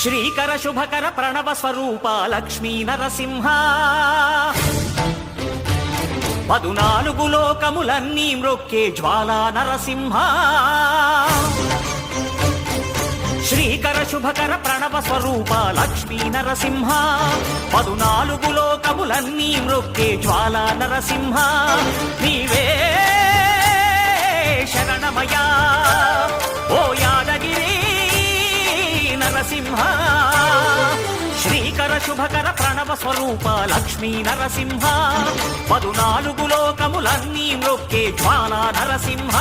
శ్రీకర శుభకర ప్రణవ స్వరూప లక్ష్మీ నరసింహ 14 లోకములన్నీ మ్రొక్కే జ్వాలా నరసింహ శ్రీకర శుభకర ప్రణవ స్వరూప లక్ష్మీ నరసింహ 14 లోకములన్నీ మ్రొక్కే జ్వాలా నరసింహ నీవే శరణమయా ఓ యాదగిరి నరసింహ శ్రీకర శుభకర ప్రణవ స్వరూప లక్ష్మీ నరసింహ 14 లోకములన్నీ మ్రొక్కే జ్వాలా నరసింహ